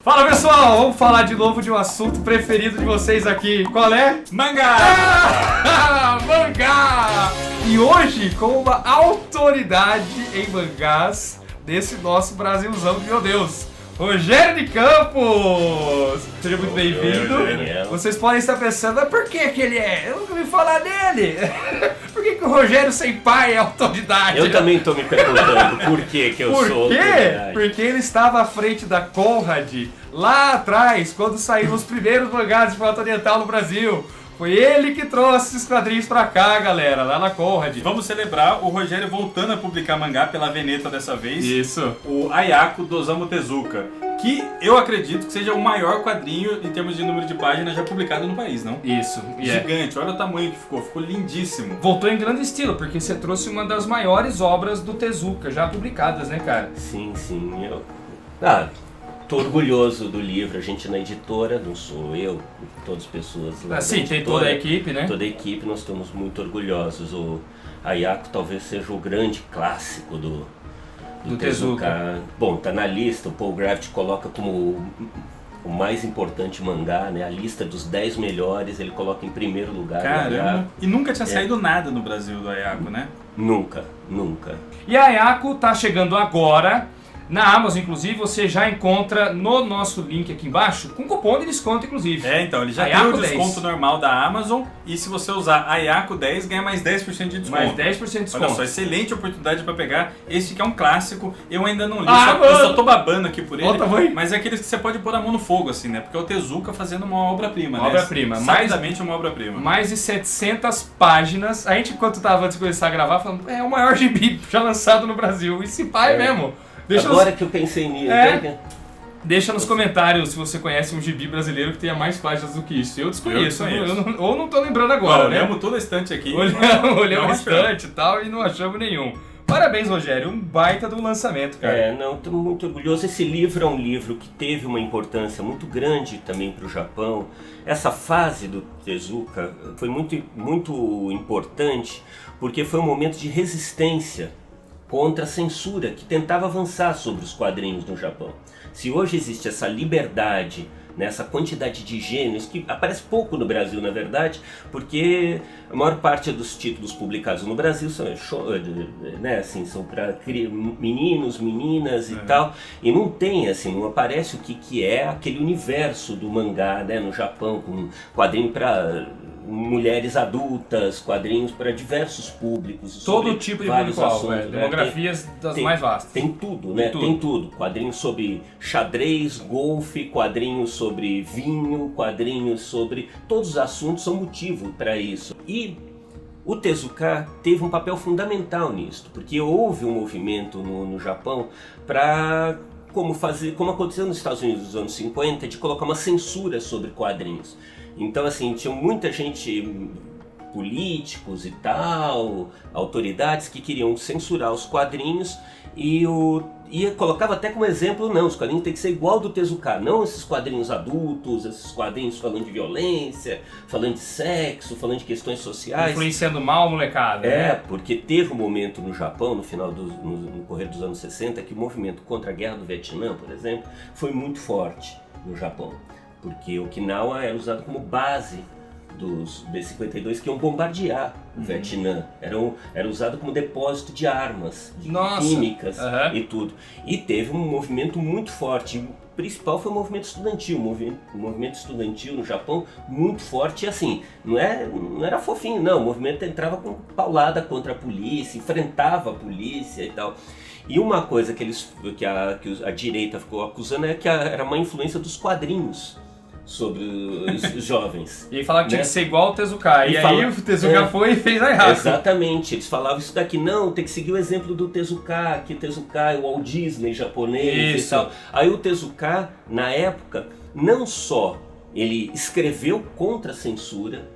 Fala pessoal, vamos falar de novo de um assunto preferido de vocês aqui. Qual é? Mangá! Mangá! E hoje com uma autoridade em mangás desse nosso Brasilzão, meu Deus, Rogério de Campos! Seja muito bem-vindo. Vocês podem estar pensando, mas por que ele é? Eu nunca ouvi falar dele. Por que o Rogério sem pai é autoridade? Eu também tô me perguntando por que eu sou autoridade. Porque ele estava à frente da Conrad lá atrás, quando saíram os primeiros mangás de Frota Oriental no Brasil. Foi ele que trouxe esses quadrinhos pra cá, galera, lá na Conrad. Vamos celebrar o Rogério voltando a publicar mangá pela Veneta dessa vez. Isso. O Ayako do Osamu Tezuka, que eu acredito que seja o maior quadrinho em termos de número de páginas já publicado no país, não? Isso. Gigante, olha o tamanho que ficou lindíssimo. Voltou em grande estilo, porque você trouxe uma das maiores obras do Tezuka já publicadas, né, cara? Sim. Tô orgulhoso do livro. A gente na editora, não sou eu, todas as pessoas lá. Sim, tem toda a equipe, né? Toda a equipe, nós estamos muito orgulhosos. O Ayako talvez seja o grande clássico do Tezuka. Bom, tá na lista, o Paul Gravity coloca como o mais importante mangá, né? A lista dos 10 melhores, ele coloca em primeiro lugar. Caramba! E nunca tinha saído nada no Brasil do Ayako, né? Nunca. E a Ayako tá chegando agora. Na Amazon, inclusive, você já encontra no nosso link aqui embaixo, com cupom de desconto, inclusive. Então, ele já Ayako tem o 10. desconto normal da Amazon, e se você usar Ayako 10, ganha mais 10% de desconto. Mais 10% de desconto. Olha só, excelente oportunidade pra pegar esse que é um clássico. Eu ainda não li, Ah, eu só tô babando aqui por ele. Olha o tamanho. Mas é aqueles que você pode pôr a mão no fogo, assim, né? Porque é o Tezuka fazendo uma obra-prima, né? Obra-prima. Sabidamente uma obra-prima. Mais de 700 páginas. A gente, enquanto tava antes de começar a gravar, falando, é o maior gibi já lançado no Brasil. E se pai mesmo. Agora que eu pensei nisso. Deixa nos comentários se você conhece um gibi brasileiro que tenha mais páginas do que isso. Eu desconheço. Ou não tô lembrando agora, né? Olhamos toda a estante aqui. Olhamos a estante e tal e não achamos nenhum. Parabéns, Rogério. Um baita do lançamento, cara. Tô muito orgulhoso. Esse livro é um livro que teve uma importância muito grande também para o Japão. Essa fase do Tezuka foi muito importante porque foi um momento de resistência contra a censura que tentava avançar sobre os quadrinhos no Japão. Se hoje existe essa liberdade, né, essa quantidade de gêneros, que aparece pouco no Brasil, na verdade, porque a maior parte dos títulos publicados no Brasil são, né, assim, são para meninos, meninas e tal, e não tem, assim, não aparece o que é aquele universo do mangá, né, no Japão, com quadrinho para mulheres adultas, quadrinhos para diversos públicos. Todo tipo de público-alvo, demografias das mais vastas. Tem tudo, né? Tem tudo. Quadrinhos sobre xadrez, golfe, quadrinhos sobre vinho, quadrinhos sobre... Todos os assuntos são motivo para isso. E o Tezuka teve um papel fundamental nisso, porque houve um movimento no Japão para... como aconteceu nos Estados Unidos nos anos 50, de colocar uma censura sobre quadrinhos. Então, assim, tinha muita gente, políticos e tal, autoridades que queriam censurar os quadrinhos e colocava até como exemplo, não, os quadrinhos tem que ser igual do Tezuka, não esses quadrinhos adultos, esses quadrinhos falando de violência, falando de sexo, falando de questões sociais. Influenciando mal, molecada. Porque teve um momento no Japão, no correr dos anos 60, que o movimento contra a guerra do Vietnã, por exemplo, foi muito forte no Japão. Porque Okinawa era usado como base dos B-52 que iam bombardear o Vietnã. Era usado como depósito de armas, de químicas e tudo. E teve um movimento muito forte. O principal foi o movimento estudantil. O movimento estudantil no Japão muito forte. E assim, não era fofinho, não. O movimento entrava com paulada contra a polícia, enfrentava a polícia e tal. E uma coisa que a direita ficou acusando é que era uma influência dos quadrinhos sobre os jovens. E aí falava que tinha que ser igual ao Tezuka. E aí o Tezuka foi e fez a errado. Exatamente. Eles falavam isso daqui, não, tem que seguir o exemplo do Tezuka, que Tezuka é o Walt Disney japonês e tal. Aí o Tezuka, na época, não só ele escreveu contra a censura,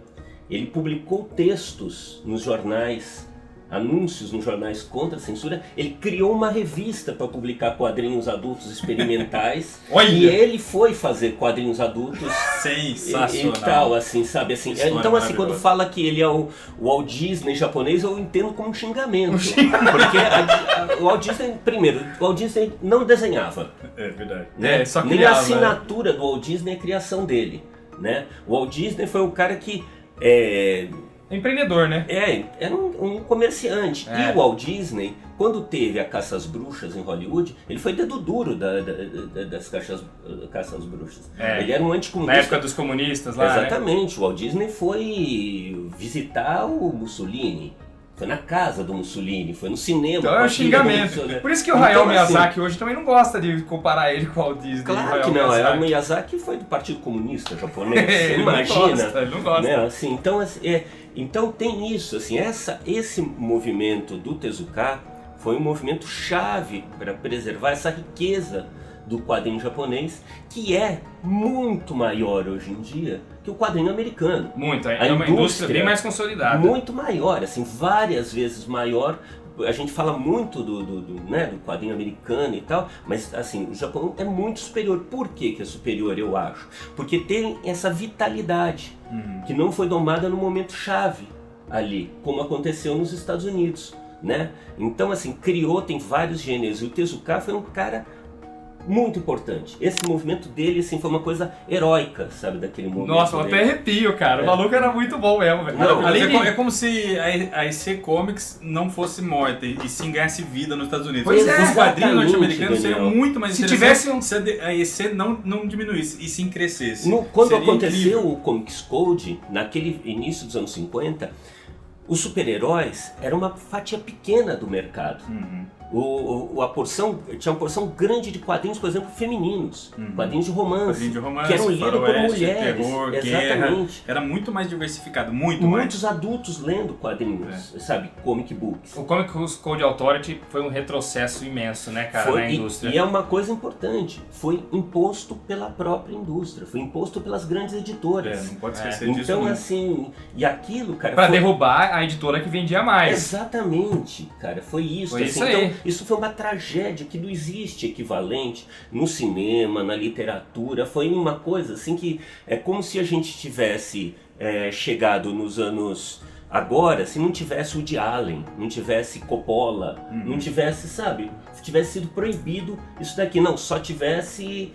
ele publicou textos nos jornais anúncios nos jornais contra a censura, ele criou uma revista para publicar quadrinhos adultos experimentais. E ele foi fazer quadrinhos adultos sensacional e tal, assim, sabe? Assim, então, assim, quando fala que ele é o Walt Disney japonês, eu entendo como um xingamento. Porque o Walt Disney, primeiro, o Walt Disney não desenhava. É verdade. Né? Só nem criava, a assinatura do Walt Disney é a criação dele. Né? O Walt Disney foi um cara que empreendedor, né? Era um comerciante. E o Walt Disney, quando teve a caça às bruxas em Hollywood, ele foi dedo duro das caça às bruxas. Ele era um anticomunista. Na época dos comunistas lá, exatamente. Né? O Walt Disney foi visitar o Mussolini. Foi na casa do Mussolini, foi no cinema. Então é um xingamento. Por isso que o Hayao Miyazaki hoje também não gosta de comparar ele com o Walt Disney. Claro que não, o Hayao Miyazaki foi do Partido Comunista Japonês, você imagina. Ele não gosta. Né? Assim, então tem isso, assim, esse movimento do Tezuka foi um movimento chave para preservar essa riqueza do quadrinho japonês, que é muito maior hoje em dia que o quadrinho americano. Muito, é uma indústria bem mais consolidada. Muito maior, assim, várias vezes maior. A gente fala muito do quadrinho americano e tal, mas assim, o Japão é muito superior. Por que é superior, eu acho? Porque tem essa vitalidade que não foi domada no momento chave ali, como aconteceu nos Estados Unidos, né? Então, assim, tem vários gêneros. E o Tezuka foi um cara muito importante. Esse movimento dele, assim, foi uma coisa heróica, sabe, daquele movimento. Nossa, eu até arrepio, cara. O maluco era muito bom mesmo, velho. É como se a EC Comics não fosse morta e sim ganhasse vida nos Estados Unidos. Pois Os quadrinhos norte-americanos seriam muito mais interessantes se a EC não diminuísse e sim crescesse. Quando aconteceu o Comics Code, naquele início dos anos 50, os super-heróis eram uma fatia pequena do mercado. Tinha uma porção grande de quadrinhos, por exemplo, femininos, quadrinhos de romance, que eram lidos por mulheres. Terror, exatamente. Guerra, era muito mais diversificado, muitos mais. Adultos lendo quadrinhos, sabe, comic books. O Comics Code Authority foi um retrocesso imenso, né, cara, na indústria. E é uma coisa importante, foi imposto pela própria indústria, foi imposto pelas grandes editoras. Não pode esquecer disso. Então, assim, e aquilo, cara... Pra derrubar a editora que vendia mais. Exatamente, cara, foi isso. Foi assim, isso aí. Então, isso foi uma tragédia que não existe equivalente no cinema, na literatura. Foi uma coisa assim que é como se a gente tivesse chegado nos anos agora, se não tivesse Woody Allen, não tivesse Coppola, não tivesse, sabe, se tivesse sido proibido isso daqui, não, só tivesse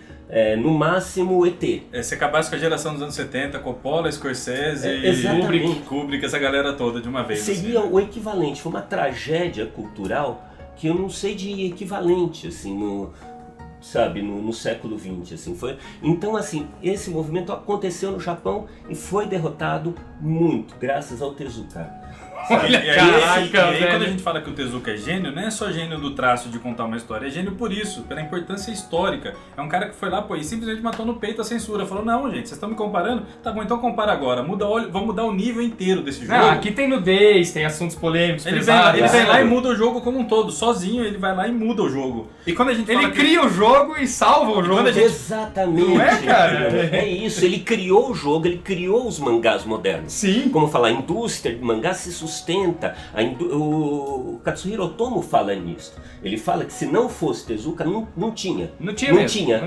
no máximo ET. Se acabasse com a geração dos anos 70, Coppola, Scorsese, Kubrick, essa galera toda de uma vez. Seria o equivalente, foi uma tragédia cultural que eu não sei de equivalente, assim, no século XX, assim, foi. Então, assim, esse movimento aconteceu no Japão e foi derrotado muito, graças ao Tezuka. Olha, e aí, quando a gente fala que o Tezuka é gênio, não é só gênio do traço de contar uma história, é gênio por isso, pela importância histórica. É um cara que foi lá, e simplesmente matou no peito a censura. Falou, não, gente, vocês estão me comparando? Tá bom, então compara agora. Vamos mudar o nível inteiro desse jogo. Não, aqui tem nudez, tem assuntos polêmicos, ele pesados. Ele vem lá e muda o jogo como um todo, sozinho, ele vai lá e muda o jogo. E quando a gente fala cria o jogo e salva o jogo. Exatamente. Não é, cara? É isso, ele criou o jogo, ele criou os mangás modernos. Sim. Como falar, a indústria de mangá se sustenta. O Katsuhiro Otomo fala nisso. Ele fala que se não fosse Tezuka, não tinha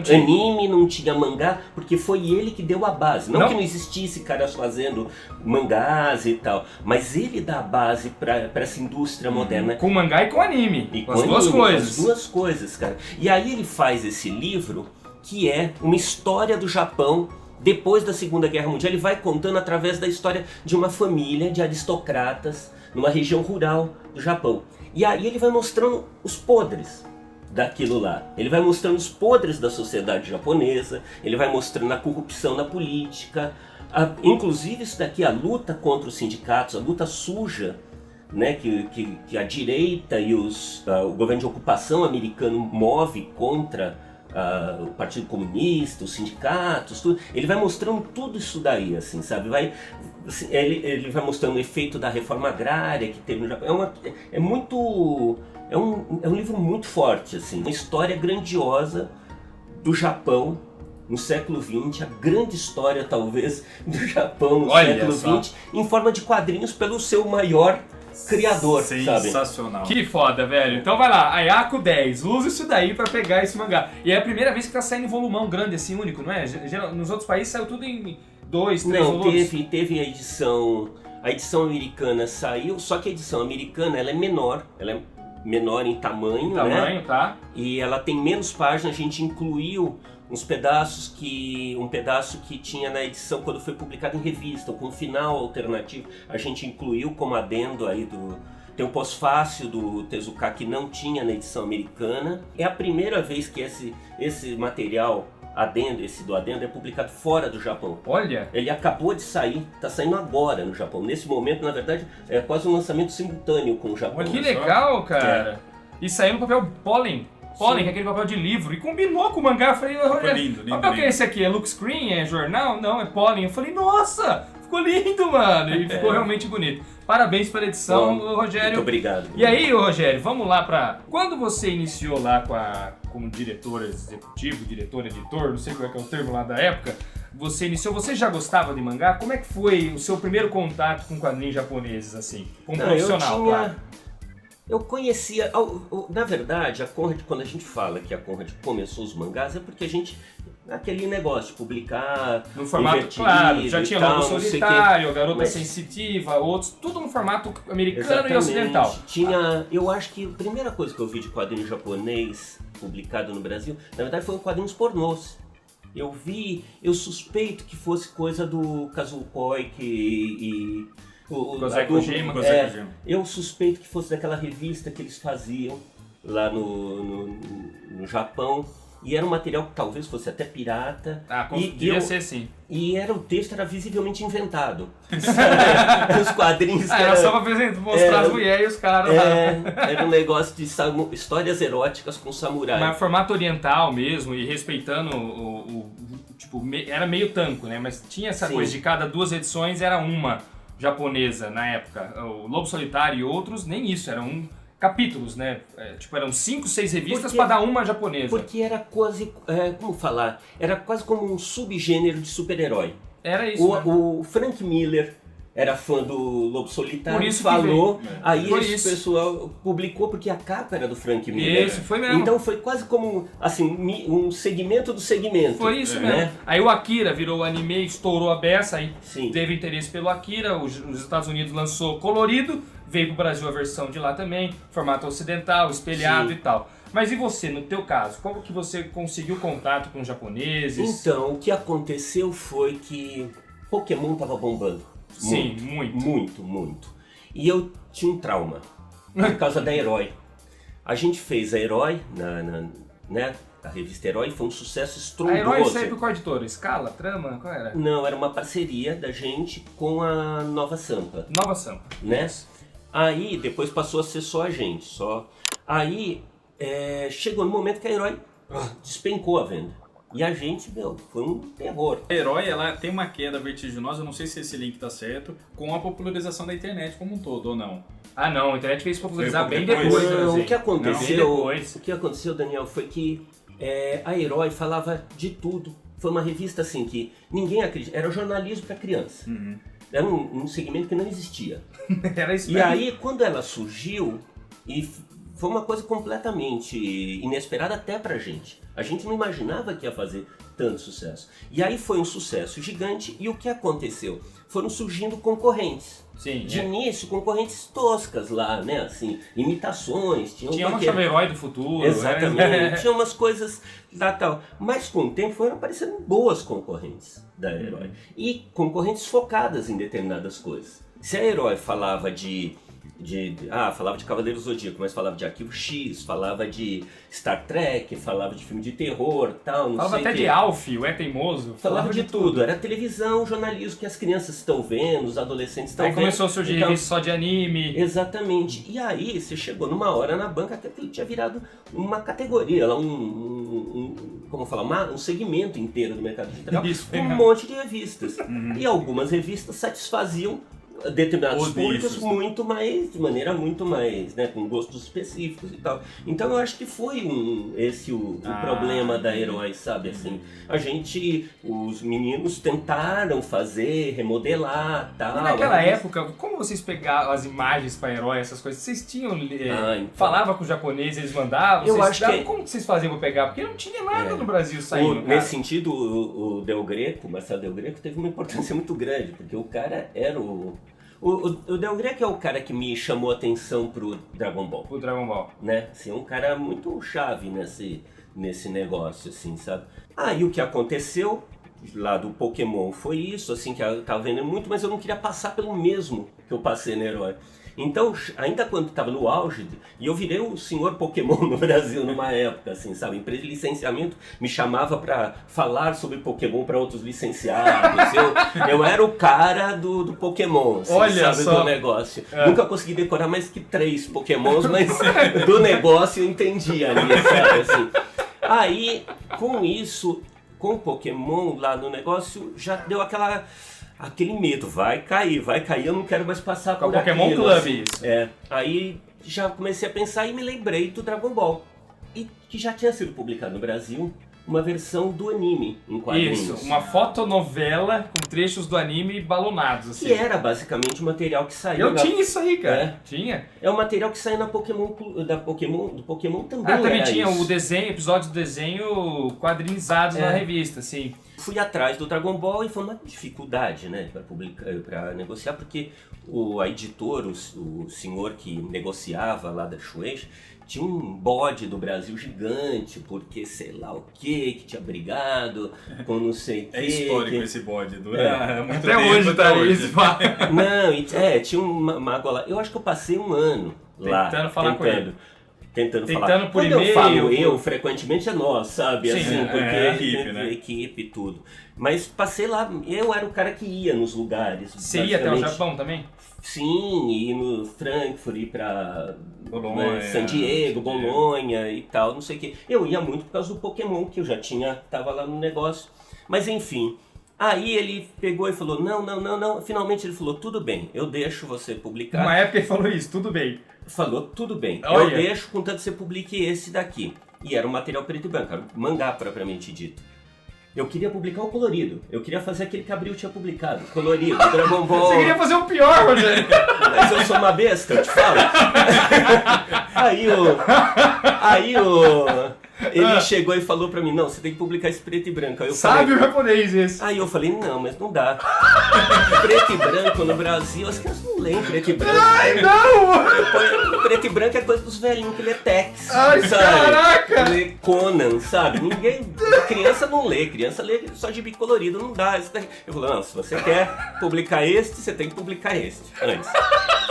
anime, não tinha mangá, porque foi ele que deu a base. Não que não existisse caras fazendo mangás e tal, mas ele dá a base para essa indústria moderna. Com mangá e com anime. E com as duas coisas. As duas coisas, cara. E aí ele faz esse livro que é uma história do Japão depois da Segunda Guerra Mundial. Ele vai contando através da história de uma família de aristocratas numa região rural do Japão. E aí ele vai mostrando os podres daquilo lá. Ele vai mostrando os podres da sociedade japonesa, ele vai mostrando a corrupção na política, inclusive isso daqui, a luta contra os sindicatos, a luta suja, né, que a direita e o governo de ocupação americano move contra o Partido Comunista, os sindicatos, tudo. Ele vai mostrando tudo isso daí, assim, sabe? Ele vai mostrando o efeito da reforma agrária que teve no Japão. É um livro muito forte, assim, uma história grandiosa do Japão no século XX, a grande história, talvez, do Japão no século XX, em forma de quadrinhos pelo seu maior criador, sabe? Sensacional. Que foda, velho. Então vai lá, Ayako 10, usa isso daí pra pegar esse mangá. E é a primeira vez que tá saindo volumão grande assim, único, não é? Nos outros países saiu tudo em 2, 3 volumes. Não, teve a edição americana saiu, só que a edição americana ela é menor em tamanho, né? Tá? E ela tem menos páginas, a gente incluiu um pedaço que tinha na edição quando foi publicado em revista, com um final alternativo, a gente incluiu como adendo aí tem um pós-fácil do Tezuka que não tinha na edição americana. É a primeira vez que esse material esse do adendo é publicado fora do Japão. Olha! Ele acabou de sair, está saindo agora no Japão. Nesse momento, na verdade, é quase um lançamento simultâneo com o Japão. Que legal, cara! E saiu no papel Pollen, que é aquele papel de livro, e combinou com o mangá. Eu falei, lindo, papel que é esse aqui? É look screen? É jornal? Não, é Pollen. Eu falei, nossa! Ficou lindo, mano! E ficou realmente bonito. Parabéns pela edição, Rogério. Muito obrigado. E aí, Rogério, vamos lá pra... Quando você iniciou lá como diretor executivo, diretor, editor, não sei qual é que é o termo lá da época, você já gostava de mangá? Como é que foi o seu primeiro contato com quadrinhos japoneses, assim? Como profissional, claro. Eu conhecia... Na verdade, a Conrad, quando a gente fala que a Conrad começou os mangás, é porque a gente... Aquele negócio de publicar no formato, claro, já tinha Lobo Solitário, Garota Sensitiva, outros, tudo no formato americano e ocidental. Eu acho que a primeira coisa que eu vi de quadrinho japonês publicado no Brasil, na verdade foi quadrinhos pornôs. Eu suspeito que fosse coisa do Kazuo Koike e Gozei Kojima. Eu suspeito que fosse daquela revista que eles faziam lá no Japão. E era um material que talvez fosse até pirata. Podia ser sim. E o texto era visivelmente inventado. Os quadrinhos... Era só pra mostrar as mulheres e os caras lá. Era um negócio de histórias eróticas com samurai. Mas formato oriental mesmo, e respeitando tipo, era meio tanco, né? Mas tinha essa coisa de cada 2 edições era uma japonesa na época. O Lobo Solitário e outros, nem isso, eram capítulos, né? Eram 5, 6 revistas para dar uma japonesa. Porque era quase, era quase como um subgênero de super-herói. Era isso. O Frank Miller era fã do Lobo Solitário, por isso falou, aí esse pessoal publicou porque a capa era do Frank Miller. Isso, foi mesmo. Então foi quase como assim, um segmento do segmento. Foi isso mesmo. Aí o Akira virou anime, estourou a beça, aí teve interesse pelo Akira, os Estados Unidos lançou colorido, veio pro Brasil a versão de lá também, formato ocidental, espelhado e tal. Mas e você, no teu caso, como que você conseguiu contato com os japoneses? Então, o que aconteceu foi que Pokémon tava bombando. Sim, muito. E eu tinha um trauma, por causa da Herói. A gente fez a Herói, a revista Herói, foi um sucesso estrondoso. A Herói saiu por qual editora? Escala? Trama? Qual era? Não, era uma parceria da gente com a Nova Sampa. Nova Sampa. Né? Aí, depois passou a ser só a gente, Aí, chegou no momento que a Herói despencou a venda. E a gente, foi um terror. A Herói, ela tem uma queda vertiginosa, eu não sei se esse link tá certo, com a popularização da internet como um todo, ou não? Ah não, a internet fez popularizar bem depois. Não, o que aconteceu, Daniel, foi que a Herói falava de tudo. Foi uma revista assim que ninguém acredita, era jornalismo para criança. Uhum. Era um segmento que não existia. Era isso mesmo. E aí, quando ela surgiu, foi uma coisa completamente inesperada até pra gente. A gente não imaginava que ia fazer tanto sucesso. E aí foi um sucesso gigante, e o que aconteceu? Foram surgindo concorrentes. Sim, de início, concorrentes toscas lá, né? Assim, imitações. Tinha uma chave Herói do futuro. Exatamente. Né? Tinha umas coisas da tal. Mas com o tempo foram aparecendo boas concorrentes da Herói. E concorrentes focadas em determinadas coisas. Se a Herói falava falava de Cavaleiro Zodíaco, mas falava de Arquivo X, falava de Star Trek, falava de filme de terror, tal, não falava sei até de Alf, o É Teimoso. Falava de tudo. Era televisão, jornalismo que as crianças estão vendo, os adolescentes estão vendo. Aí começou a surgir revista só de anime. Exatamente. E aí você chegou numa hora na banca que aquilo tinha virado uma categoria, um segmento inteiro do mercado editorial, com um monte de revistas. E algumas revistas satisfaziam determinados Odeio públicos isso. muito mais, de maneira muito mais, né, com gostos específicos e tal. Então eu acho que foi esse o problema da Herói, sabe, assim, os meninos tentaram fazer, remodelar, tal. E naquela época, como vocês pegavam as imagens para Herói, essas coisas, vocês tinham, então. falava com os japoneses, eles mandavam, Eu vocês acho que como que vocês faziam para pegar? Porque não tinha nada no Brasil saindo, cara. Nesse sentido, o Del Greco, o Marcelo Del Greco, teve uma importância muito grande, porque o cara era o Del Greco é o cara que me chamou a atenção pro Dragon Ball. O Dragon Ball. Né? Assim, um cara muito chave nesse negócio, assim, sabe? E o que aconteceu lá do Pokémon foi isso, assim, que eu tava vendendo muito, mas eu não queria passar pelo mesmo que eu passei no Herói. Então, ainda quando estava no auge, e eu virei o senhor Pokémon no Brasil numa época, assim, sabe? A empresa de licenciamento me chamava para falar sobre Pokémon para outros licenciados. Eu era o cara do Pokémon, assim, olha sabe? Só. Do negócio. Nunca consegui decorar mais que 3 Pokémons, mas do negócio eu entendia ali, sabe? Assim. Aí, com isso, com o Pokémon lá no negócio, já deu aquele medo, vai cair, eu não quero mais passar por aquilo. Pokémon Club, assim. isso. Aí já comecei a pensar e me lembrei do Dragon Ball. E que já tinha sido publicado no Brasil uma versão do anime em quadrinhos. Isso, uma fotonovela com trechos do anime balonados, assim. Que era basicamente o material que saiu. Eu tinha isso aí, cara. Tinha. É o material que saiu na Pokémon, do Pokémon também. Também era tinha isso. o desenho, episódios do desenho quadrinizados na revista, assim. Fui atrás do Dragon Ball e foi uma dificuldade, né, para negociar, porque a editor, o senhor que negociava lá da Shueisha, tinha um bode do Brasil gigante, porque sei lá o que tinha brigado com não sei o que. É histórico esse bode, dura muito até tempo. hoje tá isso. Não, tinha uma mágoa lá. Eu acho que eu passei um ano lá. Tentando falar com ele. Tentando falar. Quando por eu e-mail, falo frequentemente é nós, sabe? Sim, assim, porque a equipe, né? equipe e tudo. Mas passei lá, eu era o cara que ia nos lugares. Você ia até o Japão também? Sim, ir no Frankfurt, ir pra Bolonha, San Diego, Bolonha e tal, não sei o que. Eu ia muito por causa do Pokémon, que eu já tava lá no negócio. Mas enfim, aí ele pegou e falou, não. Finalmente ele falou, tudo bem, eu deixo você publicar. Uma época ele falou isso, tudo bem. Falou, tudo bem, Olha. eu deixo, contanto que você publique esse daqui. E era um material preto e branco, era um mangá propriamente dito. Eu queria publicar o colorido, eu queria fazer aquele que Abril tinha publicado, colorido, Dragon Ball. Você queria fazer o pior, Rogério. Mas eu sou uma besta, eu te falo. Ele chegou e falou pra mim, não, você tem que publicar esse preto e branco. Aí eu Sabe o japonês esse. Aí eu falei, não, mas não dá. Preto e branco no Brasil, as crianças não leem preto e branco. Ai, não! Preto e branco é coisa dos velhinhos que lê Tex. Ai, sabe? caraca! Lê Conan, sabe? Criança não lê, criança lê só de bico colorido, não dá. Eu falei, não, se você quer publicar você tem que publicar antes.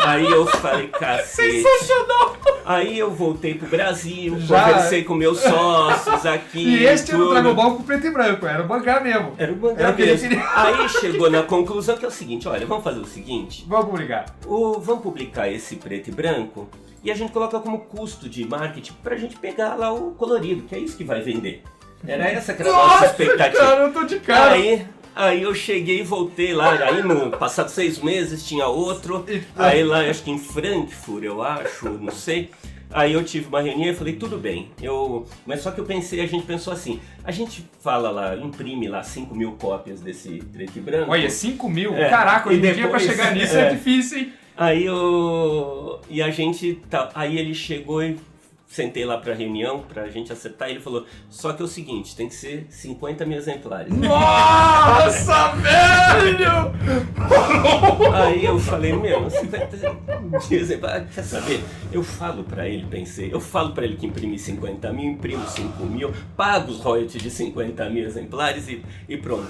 Aí eu falei, cacete. Sensacional! Aí eu voltei pro Brasil, conversei com meus sócios aqui. E este era o Dragon Ball com preto e branco, era o mangá mesmo. Era o mangá Era o que ele mesmo. queria. Aí chegou na conclusão que é o seguinte, olha, vamos fazer o seguinte, Vamos publicar. vamos publicar esse preto e branco e a gente coloca como custo de marketing pra gente pegar lá o colorido, que é isso que vai vender. Era essa que era a nossa expectativa. Cara, eu tô de cara. Aí eu cheguei e voltei lá, aí no passado 6 meses tinha outro, aí lá acho que em Frankfurt, eu acho, não sei. Aí eu tive uma reunião e falei, tudo bem, mas só que a gente pensou assim, a gente fala lá, imprime lá 5.000 cópias desse preto e branco. Olha, 5.000? Caraca, hoje em dia pra chegar nisso é difícil, hein? Aí aí ele chegou e sentei lá pra reunião, pra gente acertar, e ele falou, só que é o seguinte, tem que ser 50.000 exemplares. Nossa, velho! Aí eu falei, 50.000 exemplares, quer saber? Eu falo pra ele que imprime 50.000, imprimo 5.000, pago os royalties de 50.000 exemplares e pronto.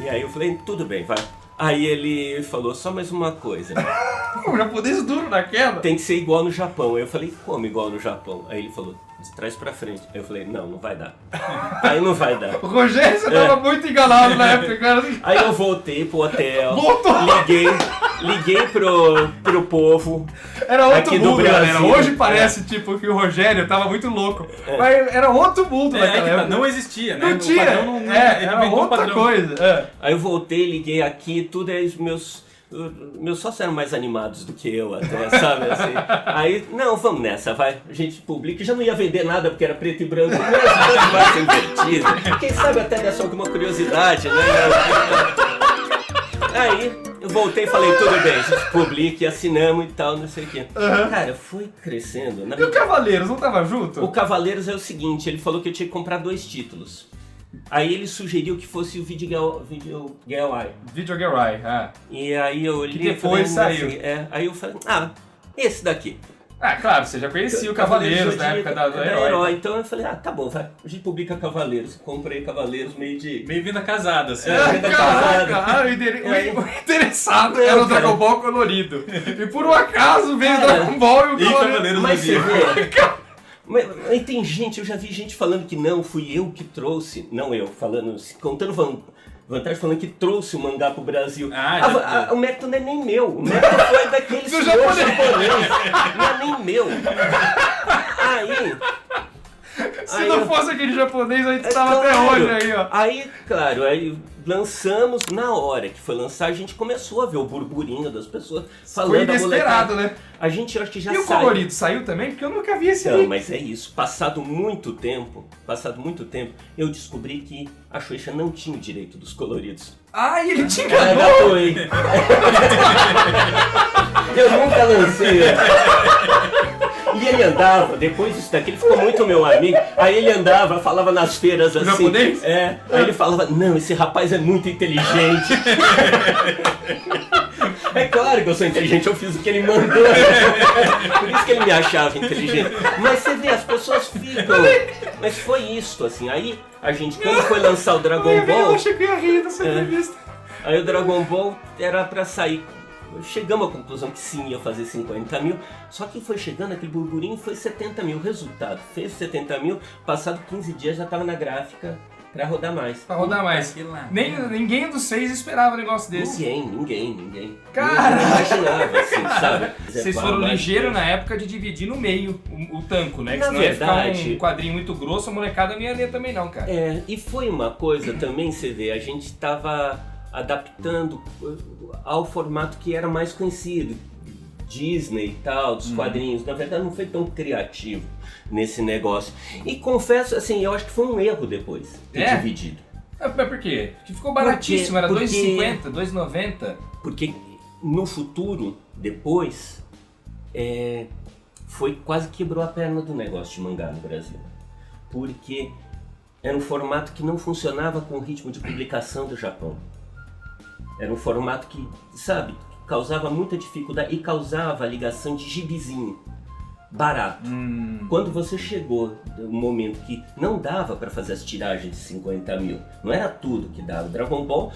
E aí eu falei, tudo bem, vai. Aí ele falou, só mais uma coisa. O japonês duro naquela. Tem que ser igual no Japão. Aí eu falei, como igual no Japão? Aí ele falou, de trás pra frente. Aí eu falei, não vai dar. Aí não vai dar. O Rogério, você tava muito enganado na época, cara. Aí eu voltei pro hotel. Voltou. Liguei pro povo. Era outro aqui do mundo, Brasil. galera. Hoje parece, tipo, que o Rogério tava muito louco. Mas era outro mundo naquela época. Não existia, né? Não tinha. Ele Era inventou um outra padrão. coisa. Aí eu voltei, liguei aqui, tudo aí os meus Meus sócios eram mais animados do que eu até, sabe? Assim. Aí, não, vamos nessa, vai. A gente publica. Já não ia vender nada porque era preto e branco. Mas vai ser invertido. Quem sabe até dessa alguma curiosidade, né? Aí, eu voltei e falei, tudo bem, a gente publica e assinamos e tal, não sei o quê. Cara, foi crescendo. E o Cavaleiros, não tava junto? O Cavaleiros é o seguinte, ele falou que eu tinha que comprar 2 títulos. Aí ele sugeriu que fosse o Video Girl Eye. Video Girl Eye, E aí eu olhei que depois saiu. Assim, aí eu falei, esse daqui. Claro, você já conhecia o Cavaleiros na época da Herói. Então eu falei, tá bom, vai. A gente publica Cavaleiros. Comprei Cavaleiros meio vinda casada, assim. Caraca, o interessado era o Dragon Ball colorido. E por um acaso veio o Dragon Ball e o Cavaleiros. Mas você vê... Mas tem gente, eu já vi gente falando que não, fui eu que trouxe. Não eu, contando vantagem, falando que trouxe o mangá pro Brasil. O mérito não é nem meu. O mérito foi daquele senhor japonês. Não é nem meu. Se não fosse aquele japonês, a gente estava até hoje aí, ó. Aí, claro, lançamos, na hora que foi lançar, a gente começou a ver o burburinho das pessoas falando. Foi inesperado, né? A gente, eu acho que já saiu. E o colorido saiu também? Porque eu nunca vi esse Não, mas é isso. Passado muito tempo, eu descobri que a Shueisha não tinha o direito dos coloridos. E ele te enganou? Eu nunca lancei. E ele andava, depois disso daqui, ele ficou muito meu amigo. Aí ele andava, falava nas feiras assim. Japonês? Aí ele falava, não, esse rapaz é muito inteligente. É claro que eu sou inteligente, eu fiz o que ele mandou. Por isso que ele me achava inteligente. Mas você vê, as pessoas ficam. Mas foi isso, assim. Aí a gente, quando foi lançar o Dragon Ball. Eu achei que ia rir dessa entrevista. Aí o Dragon Ball era pra sair. Chegamos à conclusão que sim, ia fazer 50 mil, só que foi chegando, aquele burburinho foi 70 mil. Resultado, fez 70 mil, passado 15 dias já estava na gráfica pra rodar mais. Ninguém dos 6 esperava um negócio desse. Ninguém. Cara! Ninguém imaginava, assim, sabe? Vocês foram ligeiros na época de dividir no meio o tanco, né? Que senão verdade, ia ficar um quadrinho muito grosso, a molecada não ia ler também não, cara. E foi uma coisa também, você vê, a gente tava adaptando ao formato que era mais conhecido, Disney e tal, dos quadrinhos. Na verdade não foi tão criativo nesse negócio. E confesso, assim, eu acho que foi um erro depois ter dividido. Mas por quê? Porque ficou baratíssimo, era R$2,50, R$2,90. Porque no futuro, depois, foi quase quebrou a perna do negócio de mangá no Brasil. Porque era um formato que não funcionava com o ritmo de publicação do Japão. Era um formato que, sabe, causava muita dificuldade e causava a ligação de gibizinho, barato. Quando você chegou no momento que não dava para fazer as tiragens de 50 mil, não era tudo que dava. Dragon Ball,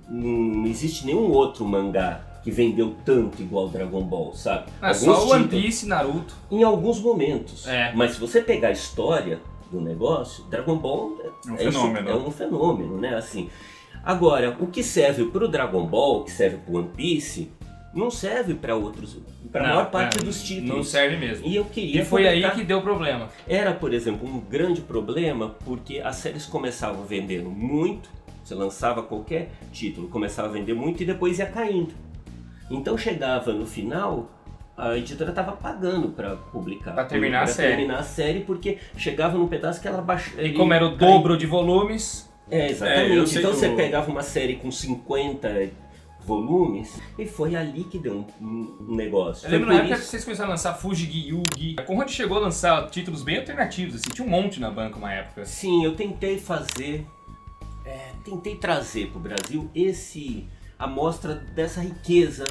não existe nenhum outro mangá que vendeu tanto igual Dragon Ball, sabe? Só o One Piece e Naruto. Em alguns momentos. Mas se você pegar a história do negócio, Dragon Ball é um fenômeno, né? Assim. Agora, o que serve pro Dragon Ball, o que serve pro One Piece, não serve para outros, para a maior parte dos títulos. Não serve mesmo. E eu queria. E foi aí que deu problema. Era, por exemplo, um grande problema porque as séries começavam vendendo muito, você lançava qualquer título, começava a vender muito e depois ia caindo. Então chegava no final, a editora estava pagando para publicar. Para terminar a série. Terminar a série, porque chegava num pedaço que ela baixava. E como era o dobro de volumes. Exatamente. Então você pegava uma série com 50 volumes e foi ali que deu um negócio. Eu lembro na época que vocês começaram a lançar Fujigi, Yugi. A Conrad chegou a lançar títulos bem alternativos, assim, tinha um monte na banca uma época. Sim, eu tentei trazer pro Brasil a mostra dessa riqueza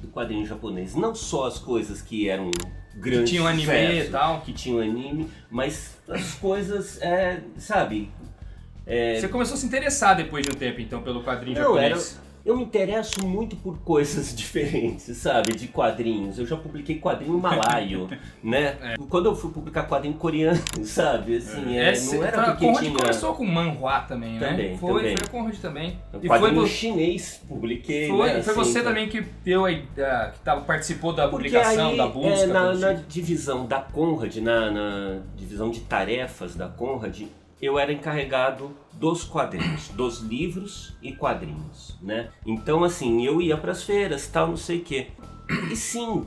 do quadrinho japonês. Não só as coisas que eram grandes, que tinham anime e tal. Que tinham anime, mas as coisas, sabe... Você começou a se interessar depois de um tempo, então, pelo quadrinho japonês? Eu me interesso muito por coisas diferentes, sabe? De quadrinhos. Eu já publiquei quadrinho malaio, né? Quando eu fui publicar quadrinho coreano, sabe? Assim, não era porque Conrad tinha... começou com manhwa também, né? Também. Foi a Conrad também. E quadrinho chinês publiquei, né? Foi você também que deu participou da publicação, aí, da busca. Na divisão da Conrad, na divisão de tarefas da Conrad, eu era encarregado dos quadrinhos, dos livros e quadrinhos, né? Então, assim, eu ia para as feiras, tal, não sei o quê. E sim,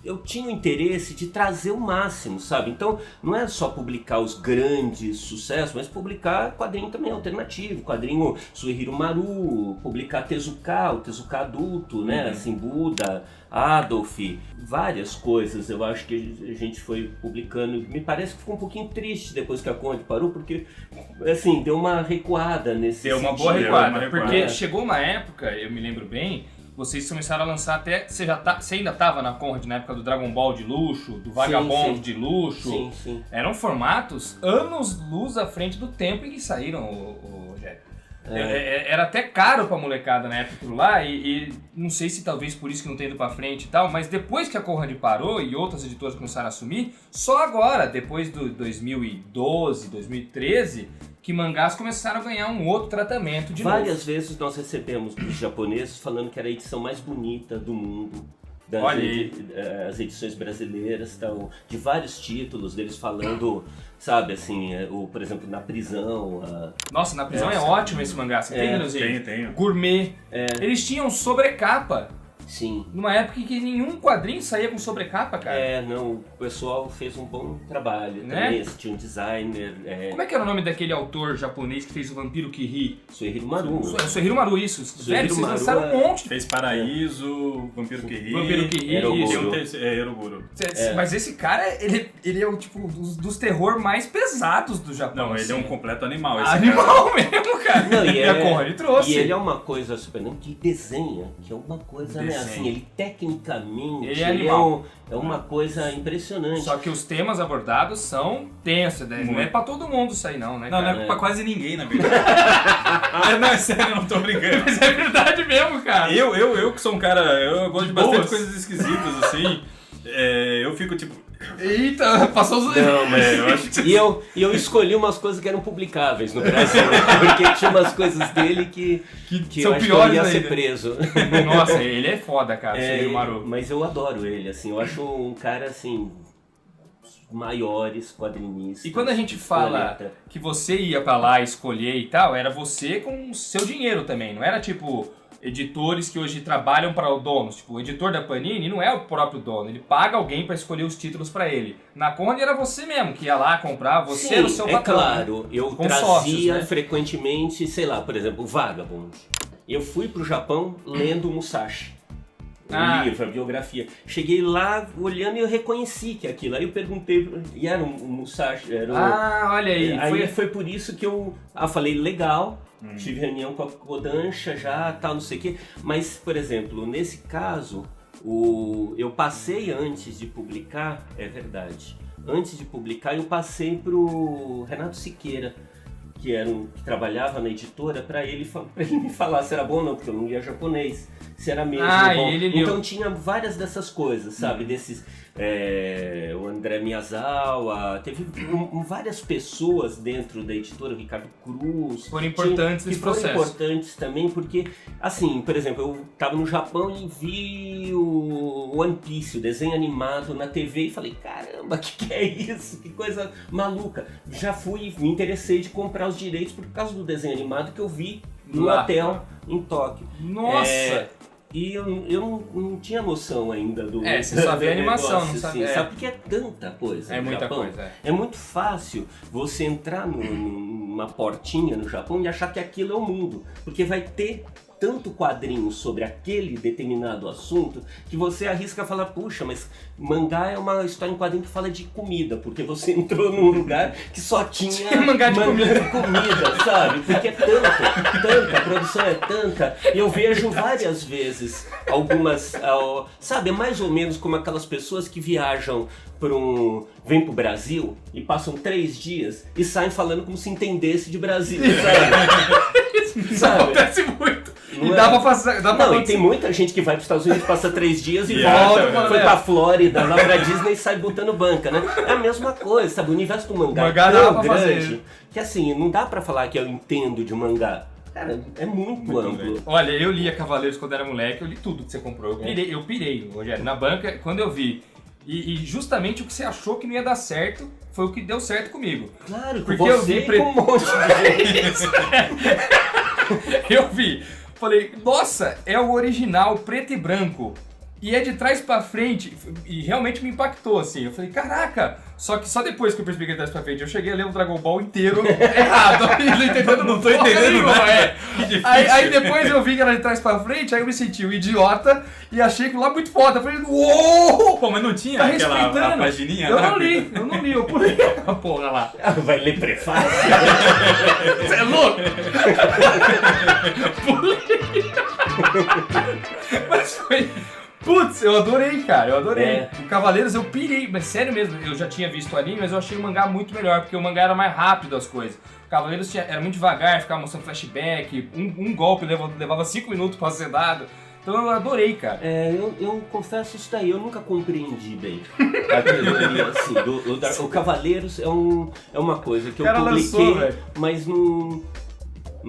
eu tinha o interesse de trazer o máximo, sabe? Então, não é só publicar os grandes sucessos, mas publicar quadrinho também alternativo, quadrinho Suehiro Maru, publicar Tezuka, o Tezuka adulto, né? Assim, Buda, Adolf, várias coisas eu acho que a gente foi publicando. Me parece que ficou um pouquinho triste depois que a Conde parou, porque, assim, deu uma recuada nesse Deu uma sentido. boa recuada, né? porque chegou uma época, eu me lembro bem, vocês começaram a lançar até... Você ainda estava na Conrad na época do Dragon Ball de luxo, do Vagabond sim. de luxo. Sim, sim. Eram formatos anos-luz à frente do tempo em que saíram, o Rogério. Era até caro pra molecada na época aquilo lá, e não sei se talvez por isso que não tem ido pra frente e tal, mas depois que a Conrad parou e outras editoras começaram a assumir, só agora, depois do 2012, 2013... que mangás começaram a ganhar um outro tratamento de novo. Várias vezes nós recebemos dos japoneses falando que era a edição mais bonita do mundo. As edições brasileiras, então, de vários títulos deles falando, sabe, assim, por exemplo, Na Prisão. Nossa, Na Prisão é ótimo esse mangá, você tem, Renanzinho? Tenho. Gourmet. Eles tinham sobrecapa. Sim. Numa época em que nenhum quadrinho saía com sobrecapa, cara. Não, o pessoal fez um bom trabalho, né? Também, esse tinha um designer. Como é que era o nome daquele autor japonês que fez o Vampiro que ri? Suehiro Maru. Suehiro Maru, isso. Velho, vocês Maru lançaram um monte. Fez Paraíso, Vampiro que ri. Vampiro que ri, Eroguro. isso. Eroguro. Mas esse cara, ele é o tipo dos terror mais pesados do Japão. Não, ele é um completo animal. Esse Animal mesmo, cara. Não, e a Conrad trouxe. E ele é uma coisa super... Não, que desenha, que é uma coisa, né? Assim, ele tecnicamente... Ele é animal. É uma coisa impressionante. Só que os temas abordados são tensos, né? Não é pra todo mundo isso aí não, né, Não, cara? não é pra quase ninguém, na verdade. Não, é sério, eu não tô brincando. Mas é verdade mesmo, cara. Eu que sou um cara... Eu gosto de bastante boas. coisas esquisitas, assim. Eu fico tipo... Eita, passou os... Não, mas eu acho que... E eu escolhi umas coisas que eram publicáveis no Brasil, né? Porque tinha umas coisas dele que são eu acho piores que eu ia ainda. ser preso. Nossa, ele é foda, cara, Suehiro Maru. Mas eu adoro ele, assim, eu acho um cara, assim, maiores quadrinistas. E quando a gente fala que você ia pra lá escolher e tal, era você com o seu dinheiro também, não era tipo... editores que hoje trabalham para o dono, tipo, o editor da Panini não é o próprio dono, ele paga alguém para escolher os títulos para ele. Na Conrad era você mesmo que ia lá comprar, você era o seu patrão. Claro, eu com trazia sócios, né? frequentemente, sei lá, por exemplo, o Vagabond. Eu fui pro Japão lendo Musashi. O livro, a biografia. Cheguei lá olhando e eu reconheci que aquilo. Aí eu perguntei, e era um Musashi. Olha aí. Aí foi por isso que eu falei, legal. Tive reunião com a Kodansha já, tal, não sei o quê. Mas, por exemplo, nesse caso, eu passei antes de publicar, é verdade. Antes de publicar, eu passei pro Renato Siqueira, que trabalhava na editora, para ele me falar se era bom ou não, porque eu não lia japonês. Se era mesmo bom. Então tinha várias dessas coisas, sabe? Desses... o André Miyazawa, teve várias pessoas dentro da editora, o Ricardo Cruz. Foram importantes nesse processo. Foram importantes também, porque, assim, por exemplo, eu estava no Japão e vi o One Piece, o desenho animado na TV e falei, caramba, que é isso? Que coisa maluca. Já me interessei de comprar os direitos por causa do desenho animado que eu vi no hotel em Tóquio. Nossa! E eu não tinha noção ainda do... Você só vê a animação, negócio, não sabe? assim, sabe porque é tanta coisa no muita Japão. coisa. É muito fácil você entrar numa portinha no Japão e achar que aquilo é o mundo. Porque vai ter tanto quadrinho sobre aquele determinado assunto que você arrisca falar, puxa, mas mangá é uma história em quadrinho que fala de comida, porque você entrou num lugar que só tinha mangá de comida, sabe? Porque é tanta, a produção é tanta. Eu vejo várias vezes algumas, sabe, é mais ou menos como aquelas pessoas que viajam vêm pro Brasil e passam 3 dias e saem falando como se entendesse de Brasil, sabe? Isso acontece muito. Não e é? dá pra passar. E tem muita gente que vai pros Estados Unidos, passa 3 dias e volta, foi pra Flórida, lá pra Disney e sai botando banca, né? É a mesma coisa, sabe? O universo do mangá é tão grande que assim, não dá pra falar que eu entendo de mangá. Cara, é muito amplo. Olha, eu lia Cavaleiros quando era moleque, eu li tudo que você comprou. Eu pirei, Rogério. Na banca, quando eu vi E justamente o que você achou que não ia dar certo foi o que deu certo comigo. Claro, porque você eu vi com um monte de gente. Eu vi, falei, nossa, é o original preto e branco. E é de trás pra frente, e realmente me impactou, assim. Eu falei, caraca! Só que só depois que eu percebi que é de trás pra frente, eu cheguei a ler o Dragon Ball inteiro errado. Não tô entendendo nada. Que difícil. Aí depois eu vi que era de trás pra frente, aí eu me senti um idiota e achei que lá muito foda. Eu falei, uou! Pô, mas não tinha Tá aquela respeitando. pagininha? Eu não li, eu pulei a porra lá. Vai ler prefácio? Você é louco? Mas foi... Putz, eu adorei, cara, eu adorei. O Cavaleiros eu pirei, mas sério mesmo, eu já tinha visto o anime, mas eu achei o mangá muito melhor, porque o mangá era mais rápido as coisas. O Cavaleiros era muito devagar, ficava mostrando flashback, um golpe levava 5 minutos pra ser dado. Então eu adorei, cara. Eu confesso isso daí, eu nunca compreendi bem a teoria, assim, o Cavaleiros é uma coisa que eu publiquei, lançou, mas não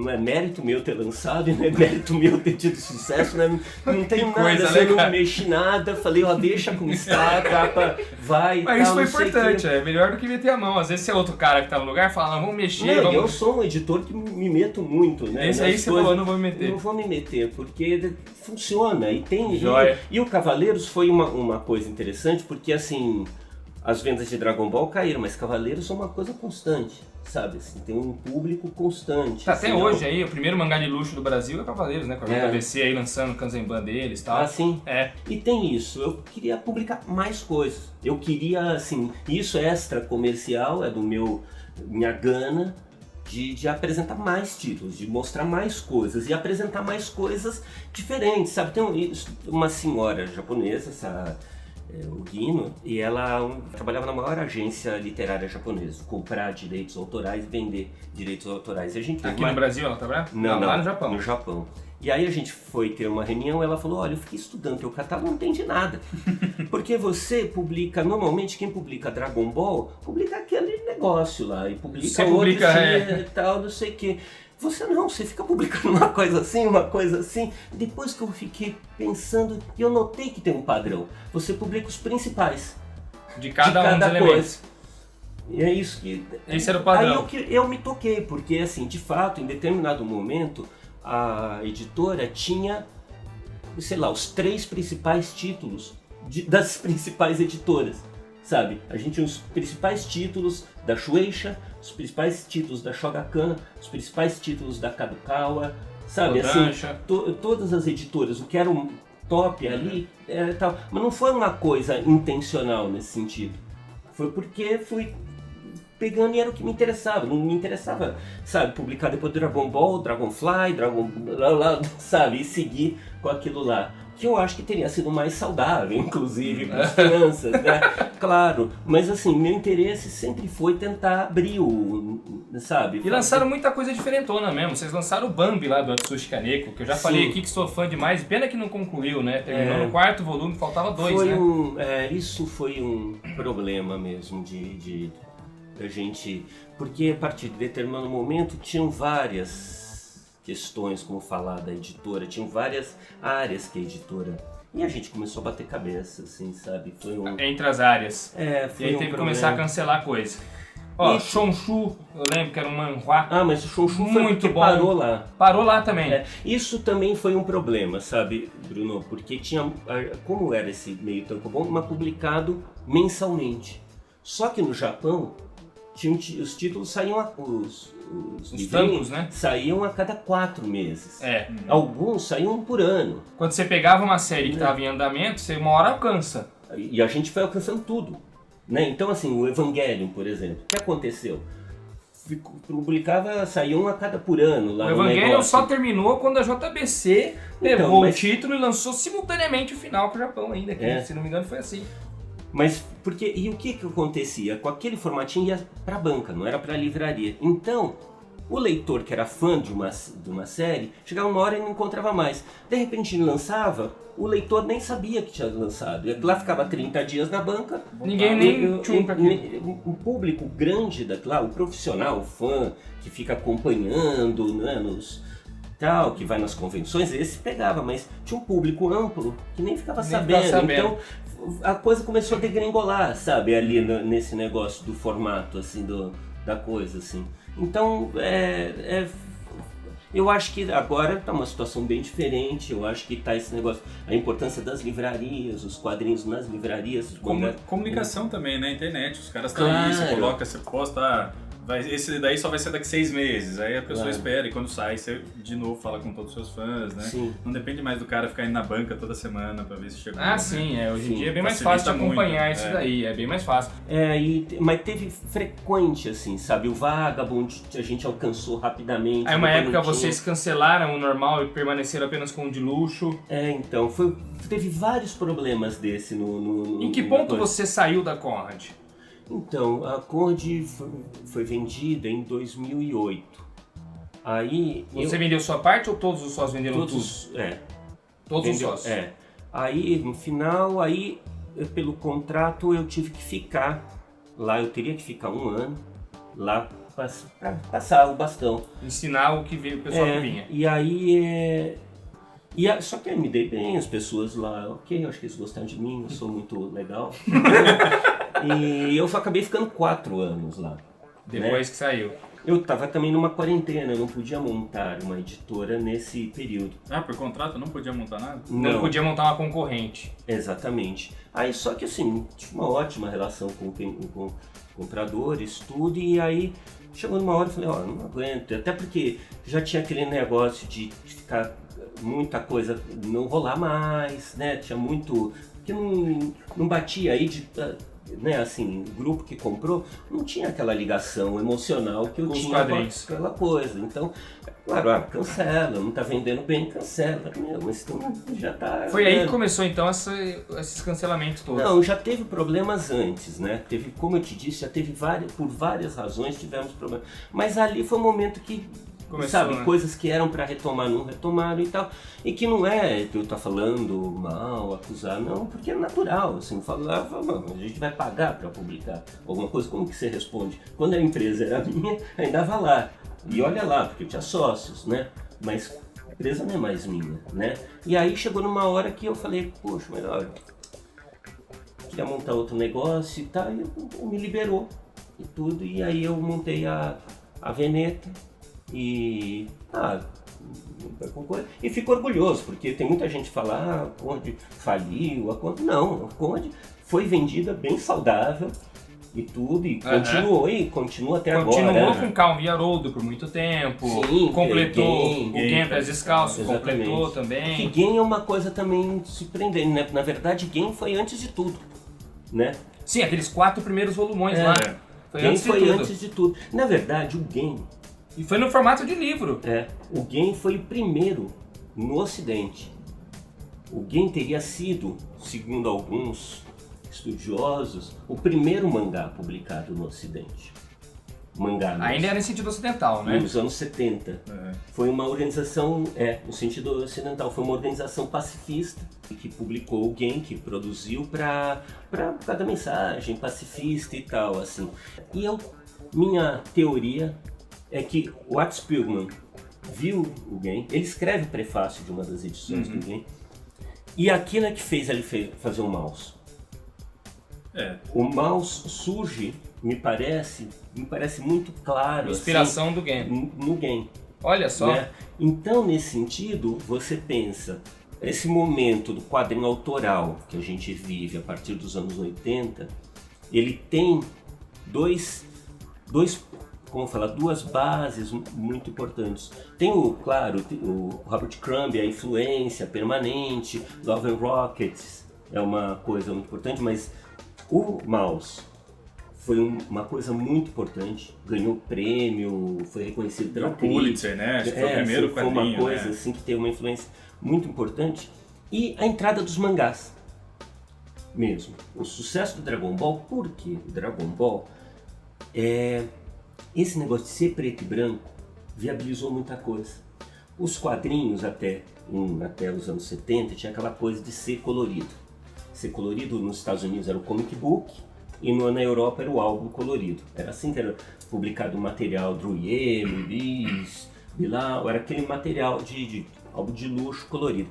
é mérito meu ter lançado, não é mérito meu ter tido sucesso, né? Não tenho nada, coisa, assim, né, não cara? mexi nada, falei, deixa como está, a capa vai e Mas isso tal, foi não sei importante, o é melhor do que meter a mão. Às vezes se é outro cara que tá no lugar, fala, vamos mexer, Não, vamos... eu sou um editor que me meto muito, né? Esse aí você falou, eu não vou me meter. Não vou me meter, porque funciona e tem... Joia. E o Cavaleiros foi uma coisa interessante, porque assim, as vendas de Dragon Ball caíram, mas Cavaleiros são uma coisa constante, sabe? Assim, tem um público constante. Tá assim, até hoje aí, o primeiro mangá de luxo do Brasil é Cavaleiros, né? Com a JBC aí lançando o Kanzenban deles e tal. Ah, sim? É. E tem isso, eu queria publicar mais coisas. Eu queria, assim, isso extra comercial, é do minha gana de apresentar mais títulos, de mostrar mais coisas e apresentar mais coisas diferentes, sabe? Tem uma senhora japonesa, o Guino, e ela trabalhava na maior agência literária japonesa, comprar direitos autorais e vender direitos autorais. E a gente Aqui no Brasil ela trabalha? Não, lá no Japão. No Japão. E aí a gente foi ter uma reunião e ela falou, olha, eu fiquei estudando teu catálogo, não entende nada. Porque você publica, normalmente quem publica Dragon Ball, publica aquele negócio lá, e publica você publica, e tal, não sei o quê. Você fica publicando uma coisa assim. Depois que eu fiquei pensando, eu notei que tem um padrão. Você publica os principais. De cada um dos elementos. E é isso que... Esse era o padrão. Aí eu me toquei, porque assim, de fato, em determinado momento, a editora tinha, sei lá, os 3 principais títulos das principais editoras. Sabe, a gente tinha os principais títulos da Shueisha, os principais títulos da Shogakukan, os principais títulos da Kadokawa, sabe, assim, todas as editoras, o que era um top ali, tal, mas não foi uma coisa intencional nesse sentido, foi porque fui pegando e era o que me interessava, não me interessava, sabe, publicar depois do Dragon Ball, Dragonfly, sabe, e seguir com aquilo lá. Que eu acho que teria sido mais saudável, inclusive, para as crianças, né? Claro, mas assim, meu interesse sempre foi tentar abrir sabe? E lançaram muita coisa diferentona mesmo. Vocês lançaram o Bambi lá do Atsushi Kaneko, que eu já falei aqui que sou fã demais. Pena que não concluiu, né? Terminou no 4º volume, faltava 2, né? Isso foi um problema mesmo da gente... Porque a partir de determinado momento tinham várias questões, como falar da editora, tinham várias áreas que a editora... E a gente começou a bater cabeça, assim, sabe? Foi Entre as áreas. Foi e aí teve que começar a cancelar coisa. Ó, Shonshu, eu lembro que era um manhwa. Ah, mas o Shonshu foi muito bom. Parou lá. Parou lá também. Isso também foi um problema, sabe, Bruno? Porque tinha, como era esse meio tempo bom, mas publicado mensalmente. Só que no Japão, os títulos saíam, os tampos, né? Saíam a cada 4 meses. É. Alguns saíam por ano. Quando você pegava uma série que estava em andamento, você uma hora alcança. E a gente foi alcançando tudo. Né? Então, assim, o Evangelion, por exemplo, o que aconteceu? Publicava, saía um a cada por ano lá. O Evangelion só terminou quando a JBC levou o título e lançou simultaneamente o final com o Japão ainda, que se não me engano foi assim. Mas e o que acontecia? Com aquele formatinho ia pra banca, não era pra livraria. Então, o leitor que era fã de uma série, chegava uma hora e não encontrava mais. De repente ele lançava, o leitor nem sabia que tinha lançado. E lá ficava 30 dias na banca. Ninguém nem tinha o público grande daquilo lá, o profissional, o fã, que fica acompanhando, né, que vai nas convenções, esse pegava, mas tinha um público amplo que nem ficava sabendo. Então, a coisa começou a degringolar, sabe, ali nesse negócio do formato, assim, da coisa, assim. Então, eu acho que agora está uma situação bem diferente, eu acho que está esse negócio, a importância das livrarias, os quadrinhos nas livrarias. Comunicação também, né? Internet, os caras estão Claro. aí, você coloca, você posta, esse daí só vai ser daqui 6 meses, aí a pessoa espera e quando sai você de novo fala com todos os seus fãs, né? Sim. Não depende mais do cara ficar indo na banca toda semana pra ver se chegou. Ah, né? sim, hoje em Sim. dia é bem mais Facilita fácil de acompanhar muito, isso daí, é bem mais fácil. Mas teve frequente, assim, sabe, o Vagabond a gente alcançou rapidamente. Aí uma depois época não tinha. vocês cancelaram o normal e permaneceram apenas com o de luxo. Então, teve vários problemas desse no Em que no ponto coisa. você saiu da Conrad? Então, a Conrad foi vendida em 2008. Aí... Você vendeu sua parte ou todos os sócios venderam todos, tudo? Todos os sócios? Aí, no final, pelo contrato, eu tive que ficar lá. Eu teria que ficar 1 ano lá para passar o bastão. Ensinar o que veio, o pessoal que vinha. E aí... só que eu me dei bem, as pessoas lá, ok, eu acho que eles gostaram de mim, eu sou muito legal. E eu só acabei ficando 4 anos lá. Depois que saiu. Eu estava também numa quarentena, eu não podia montar uma editora nesse período. Ah, por contrato não podia montar nada? Não podia montar uma concorrente. Exatamente. Aí só que assim, tive uma ótima relação com compradores, tudo, e aí chegou numa hora e falei, não aguento, até porque já tinha aquele negócio de ficar muita coisa, não rolar mais, né, tinha muito, que não batia aí né, assim, o grupo que comprou não tinha aquela ligação emocional que eu tinha com aquela coisa. Então, claro, cancela, não tá vendendo bem, cancela. Mas então já tá... Foi aí que começou então esses cancelamentos todos. Não, já teve problemas antes, né? Teve, como eu te disse, já teve por várias razões tivemos problemas. Mas ali foi um momento que começou, sabe, né? Coisas que eram para retomar não retomaram e tal. E que não é eu estar falando mal, acusar, não, porque é natural. Assim, a gente vai pagar para publicar alguma coisa, como que você responde? Quando a empresa era minha, ainda estava lá. E olha lá, porque eu tinha sócios, né? Mas a empresa não é mais minha, né? E aí chegou numa hora que eu falei, poxa, melhor, queria montar outro negócio e tal, e me liberou e tudo. E aí eu montei a Veneta. E fico orgulhoso, porque tem muita gente que fala, a Conde faliu, não, a Conde foi vendida bem saudável e tudo, e continuou, e continua até agora. Continuou com Calvin e Haroldo por muito tempo. Sim, completou o Game Pés Descalços, completou também. Que Game é uma coisa também surpreendente, né? Na verdade, Game foi antes de tudo, né? Sim, aqueles 4 primeiros volumões lá. Foi antes de tudo. Na verdade, o Game... E foi no formato de livro. O Game foi o primeiro no Ocidente. O Game teria sido, segundo alguns estudiosos, o primeiro mangá publicado no Ocidente. Ainda era em sentido ocidental, né? Nos anos 70. Foi uma organização, no sentido ocidental, foi uma organização pacifista que publicou o Game, que produziu por causa da mensagem pacifista e tal, assim. E minha teoria é que o Art Spiegelman viu o Game, ele escreve o prefácio de uma das edições do Game, e aquilo é que fez ele fazer o mouse. O mouse surge, me parece muito claro. Inspiração assim, do Game. No Game. Olha só. Né? Então, nesse sentido, você pensa, esse momento do quadrinho autoral que a gente vive a partir dos anos 80, ele tem duas bases muito importantes. Tem o Robert Crumb, a influência permanente, Love and Rockets é uma coisa muito importante, mas o mouse foi uma coisa muito importante, ganhou prêmio, foi reconhecido pela crítica. Pulitzer, né? Acho que foi o primeiro quadrinho, foi uma coisa assim que teve uma influência muito importante. E a entrada dos mangás mesmo. O sucesso do Dragon Ball, porque o Dragon Ball esse negócio de ser preto e branco viabilizou muita coisa. Os quadrinhos até os anos 70 tinha aquela coisa de ser colorido. Ser colorido nos Estados Unidos era o comic book e na Europa era o álbum colorido. Era assim que era publicado o material Druyé, Luiz, Bilal, era aquele material de álbum de luxo, colorido.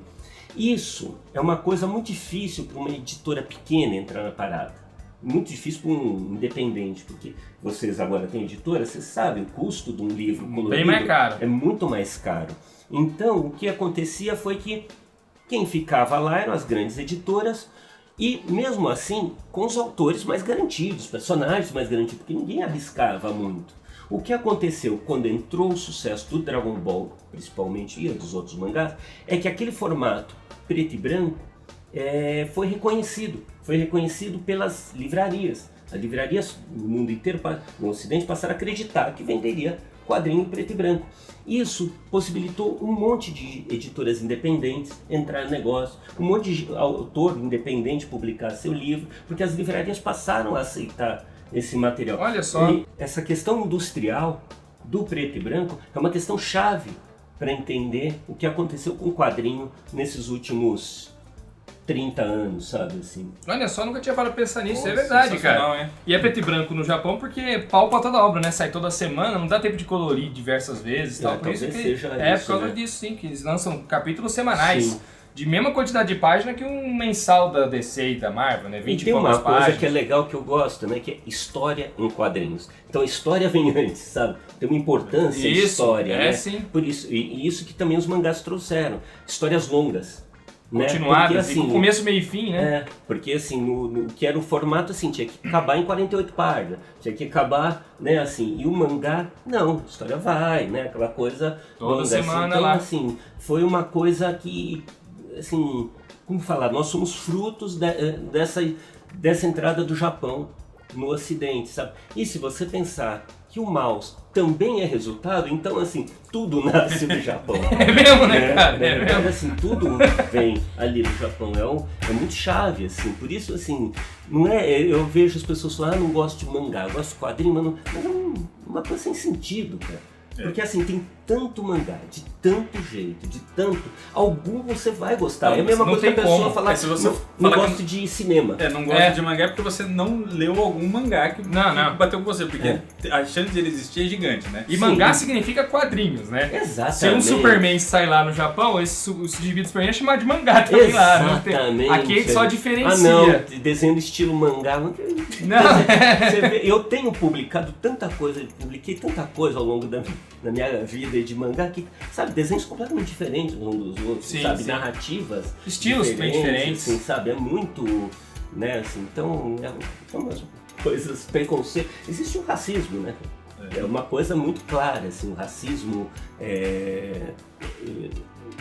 Isso é uma coisa muito difícil para uma editora pequena entrar na parada. Muito difícil para um independente, porque vocês agora têm editora, vocês sabem, o custo de um livro colorido bem mais caro. É muito mais caro. Então, o que acontecia foi que quem ficava lá eram as grandes editoras, e mesmo assim, com os autores mais garantidos, personagens mais garantidos, porque ninguém arriscava muito. O que aconteceu quando entrou o sucesso do Dragon Ball, principalmente, e dos outros mangás, é que aquele formato preto e branco foi reconhecido pelas livrarias. As livrarias no mundo inteiro, no Ocidente, passaram a acreditar que venderia quadrinho preto e branco. Isso possibilitou um monte de editoras independentes entrar no negócio, um monte de autor independente publicar seu livro, porque as livrarias passaram a aceitar esse material. Olha só. E essa questão industrial do preto e branco é uma questão chave para entender o que aconteceu com o quadrinho nesses últimos 30 anos, sabe, assim. Olha só, nunca tinha parado pra pensar nisso, Pô, é verdade, sensacional, cara. hein? E é preto e branco no Japão porque pau pra toda obra, né? Sai toda semana, não dá tempo de colorir diversas vezes e tal. Por isso talvez que seja por isso, causa né? disso, sim, que eles lançam capítulos semanais. Sim. De mesma quantidade de página que um mensal da DC e da Marvel, né? 20 E tem e poucas uma coisa páginas. que é legal que eu gosto, né? Que é história em quadrinhos. Então a história vem antes, sabe? Tem uma importância a Isso, história, né? sim. Por isso, e isso que também os mangás trouxeram. Histórias longas. Né? Continuadas, Porque, e assim, com começo, meio e fim, né? Porque assim, no que era o formato assim, tinha que acabar em 48 páginas, tinha que acabar, né, assim, e o mangá, não, a história vai, né, aquela coisa Toda longa, semana assim. Então, lá. assim, foi uma coisa que, assim, como falar, nós somos frutos dessa entrada do Japão no Ocidente, sabe? E se você pensar que o mouse também é resultado, então assim, tudo nasce do Japão. É mesmo, né, cara? É Então, mesmo. assim, tudo vem ali do Japão, é muito chave, assim, por isso, assim, não é, eu vejo as pessoas falando, não gosto de mangá, gosto de quadrinho, mas é uma coisa sem sentido, cara. Porque assim, tem tanto mangá, de tanto jeito, de tanto, algum você vai gostar. Não, É a mesma não coisa que a tem pessoa como. falar, Se você não fala gosto de cinema. Não gosta de mangá porque você não leu algum mangá que Não. bateu com você, porque a chance de ele existir é gigante, né? E Sim. mangá significa quadrinhos, né? Exatamente. Se um Superman sai lá no Japão, esse gibi do Superman é chamado de mangá também lá. Não tem- Exatamente. Aqui só diferencia. Ah, não, desenho do estilo mangá. Não. Você vê, eu tenho publicado tanta coisa, publiquei tanta coisa ao longo da minha vida de mangá que, sabe, desenhos completamente diferentes uns dos outros, Sim, sabe, sim. narrativas Estilos bem diferentes. assim, sabe, é muito, né, assim, então, são umas coisas, preconceito, existe o racismo, né, é uma coisa muito clara, assim, o racismo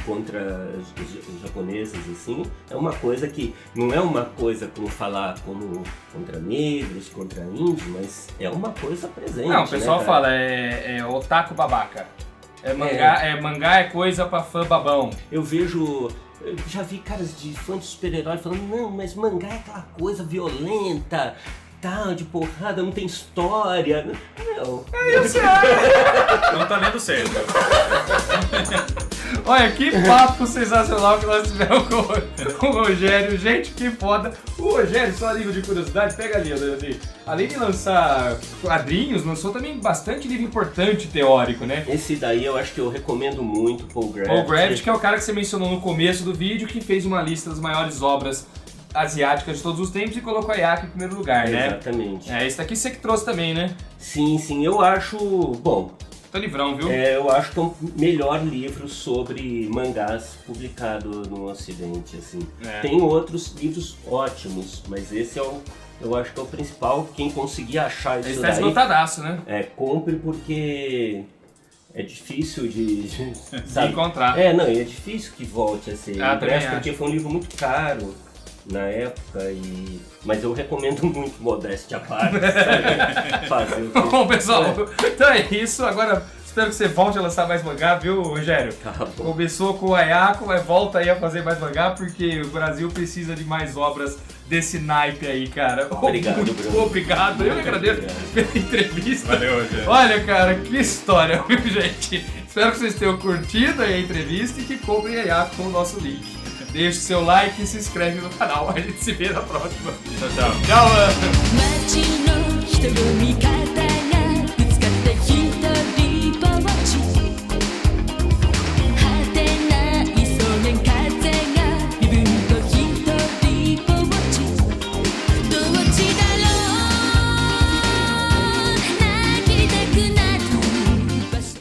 contra os japoneses, assim, é uma coisa que não é uma coisa como falar como contra negros, contra índios, mas é uma coisa presente. Não, o pessoal né, cara? fala, é otaku babaca. Mangá é coisa pra fã babão. Eu já vi caras de fãs de super-herói falando, não, mas mangá é aquela coisa violenta, tal, de porrada, não tem história. Não. Não tá lendo certo. Olha, que papo sensacional que nós tivemos com o Rogério. Gente, que foda. O Rogério, só a nível de curiosidade, pega ali, ali. Além de lançar quadrinhos, lançou também bastante livro importante teórico, né? Esse daí eu acho que eu recomendo muito, Paul Gravett. Paul Gravett, que é o cara que você mencionou no começo do vídeo, que fez uma lista das maiores obras asiáticas de todos os tempos e colocou a Ayako em primeiro lugar, né? Exatamente. Esse daqui você que trouxe também, né? Sim, eu acho, bom, Tô livrão, viu? eu acho que é o melhor livro sobre mangás publicado no Ocidente, assim. Tem outros livros ótimos, mas esse eu acho que é o principal. Quem conseguir achar isso Ele tá daí, esgotadaço, né? compre, porque é difícil de De encontrar. Não, e é difícil que volte a ser também impresso, porque foi um livro muito caro na época, mas eu recomendo muito, modéstia à parte, sabe? Fazer o que... Bom, pessoal, então é isso. Agora espero que você volte a lançar mais mangá, viu, Rogério? Tá bom. Começou com o Ayako, mas volta aí a fazer mais mangá, porque o Brasil precisa de mais obras desse naipe aí, cara. Obrigado, Muito Bruno. obrigado. Eu que Muito agradeço obrigado. pela entrevista. Valeu, Rogério. Olha, cara, que história, viu, gente? Espero que vocês tenham curtido aí a entrevista e que comprem a Ayako com o nosso link. Deixe seu like e se inscreve no canal. A gente se vê na próxima. Tchau, tchau. Tchau, mano. 街の人混み方